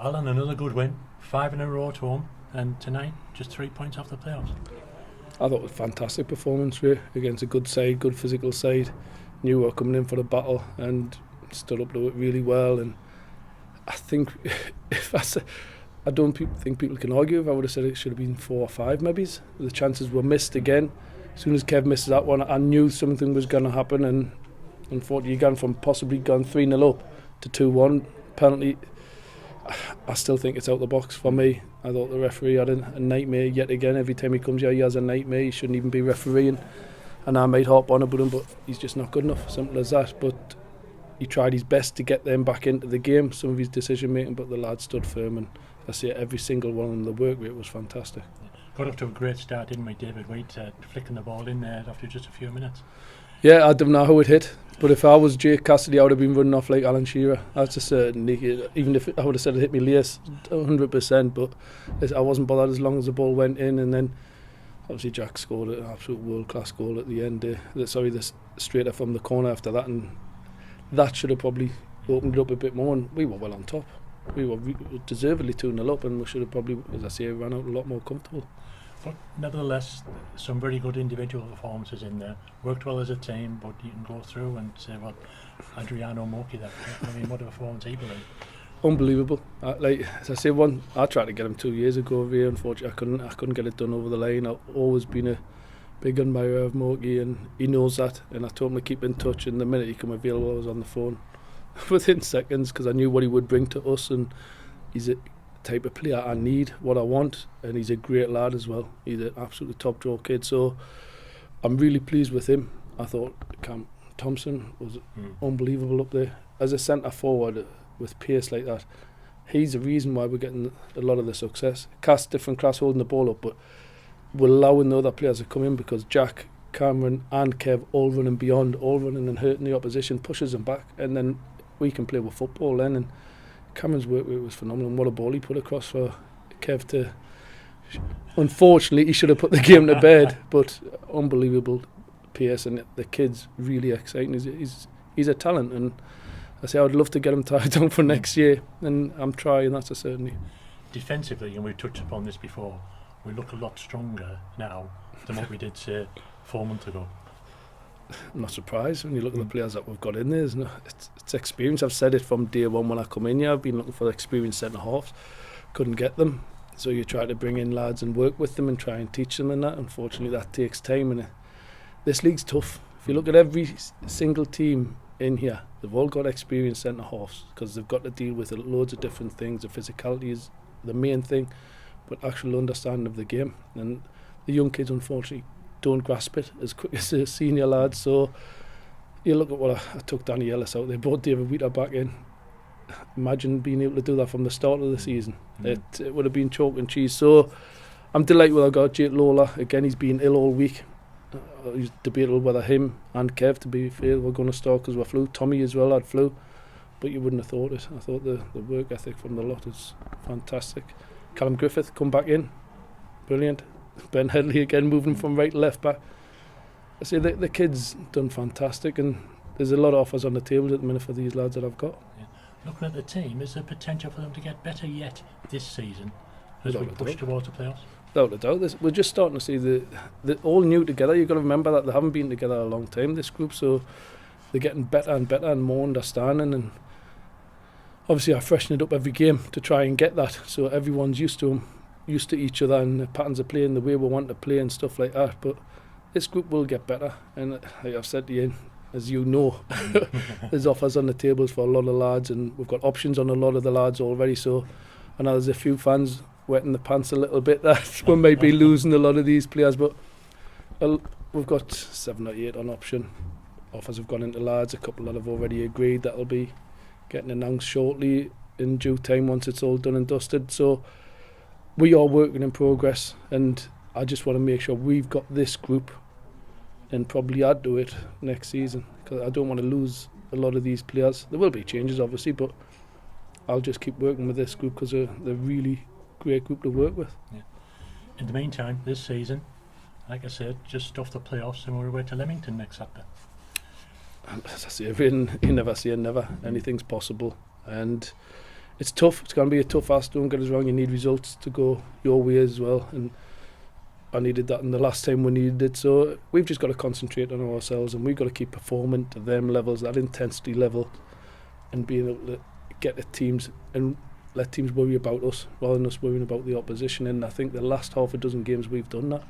Alan, another good win, 5 in a row at home, and tonight just 3 points off the playoffs. I thought it was a fantastic performance really, against a good side, good physical side. Knew we were coming in for the battle and stood up to it really well. And I think I don't think people can argue. If I would have said it should have been 4 or 5 maybe. The chances were missed again. As soon as Kev misses that one, I knew something was going to happen, and unfortunately you gone from possibly gone 3-0 up to 2-1 penalty. I still think it's out the box for me. I thought the referee had a nightmare yet again. Every time he comes here he has a nightmare. He shouldn't even be refereeing, and I might harp on about him, but he's just not good enough. Simple as that. But he tried his best to get them back into the game, some of his decision making, but the lad stood firm, and I see every single one of them. The work rate was fantastic. Got off to a great start, didn't we, David White, flicking the ball in there after just a few minutes. Yeah, I don't know how it hit, but if I was Jake Cassidy I would have been running off like Alan Shearer. That's a certainty. Even if I would have said it hit me lace 100%, but I wasn't bothered as long as the ball went in. And then obviously Jack scored an absolute world-class goal at the end. The straighter from the corner after that, and that should have probably opened it up a bit more, and we were well on top. We were deservedly 2-0 up, and we should have probably, as I say, ran out a lot more comfortable. But nevertheless, some very good individual performances in there. Worked well as a team, but you can go through and say, well, Adriano Moki, that, I mean, what a performance he put in. Unbelievable. Like as I say, I tried to get him 2 years ago. Really, unfortunately, I couldn't get it done over the line. I've always been a big admirer of Moki, and he knows that. And I told him to keep in touch. And the minute he came available, I was on the phone within seconds, because I knew what he would bring to us. And he's a type of player I need, what I want, and he's a great lad as well. He's an absolutely top draw kid, so I'm really pleased with him. I thought Cam Thompson was unbelievable up there as a centre forward with pace like that. He's the reason why we're getting a lot of the success. Different class holding the ball up, but we're allowing the other players to come in, because Jack, Cameron and Kev all running beyond, all running and hurting the opposition, pushes them back, and then we can play with football then. And Cameron's work rate was phenomenal, and what a ball he put across for Kev to... Unfortunately, he should have put the game to bed, but unbelievable pace, and the kid's really exciting. He's a talent, and I say I'd love to get him tied down for next year, and I'm trying, that's a certainty. Defensively, and we've touched upon this before, we look a lot stronger now than what we did, say, 4 months ago. I'm not surprised when you look at the players that we've got in there. It's experience. I've said it from day one when I come in here. I've been looking for experienced centre halves, couldn't get them, so you try to bring in lads and work with them and try and teach them, and that unfortunately that takes time, and this league's tough. If you look at every single team in here, they've all got experienced centre halves, because they've got to deal with loads of different things. The physicality is the main thing, but actual understanding of the game, and the young kids unfortunately don't grasp it as quick as the senior lads. So you look at what I took Danny Ellis out, they brought David Wheater back in. Imagine being able to do that from the start of the season. It would have been chalk and cheese. So I'm delighted with I got Jake Lola. Again, he's been ill all week. It's debatable whether him and Kev, to be fair, were going to start because we're flu. Tommy as well had flu, but you wouldn't have thought it. I thought the work ethic from the lot is fantastic. Callum Griffith come back in, brilliant. Ben Headley again moving from right to left back. I say the kids done fantastic, and there's a lot of offers on the table at the minute for these lads that I've got. Yeah. Looking at the team, is there potential for them to get better yet this season as we push towards the playoffs? Without a doubt, we're just starting to see the all new together. You've got to remember that they haven't been together a long time, this group, so they're getting better and better and more understanding, and obviously I freshen it up every game to try and get that, so everyone's used to each other and the patterns of play and the way we want to play and stuff like that. But this group will get better, and like I've said to you, as you know, there's offers on the tables for a lot of lads, and we've got options on a lot of the lads already, so I know there's a few fans wetting the pants a little bit that we may be losing a lot of these players, but we've got 7 or 8 on option. Offers have gone into lads, a couple that have already agreed that'll be getting announced shortly in due time once it's all done and dusted. So we are working in progress, and I just want to make sure we've got this group and probably add to it next season, because I don't want to lose a lot of these players. There will be changes obviously, but I'll just keep working with this group because they're really great group to work with. Yeah. In the meantime, this season, like I said, just off the playoffs, and we're away to Leamington next Saturday. And as I say, you never say never. Anything's possible, and it's tough. It's going to be a tough ask. Don't get us wrong. You need results to go your way as well, and I needed that in the last time we needed it. So we've just got to concentrate on ourselves, and we've got to keep performing to them levels, that intensity level, and being able to get the teams and let teams worry about us rather than us worrying about the opposition. And I think the last half a dozen games we've done that.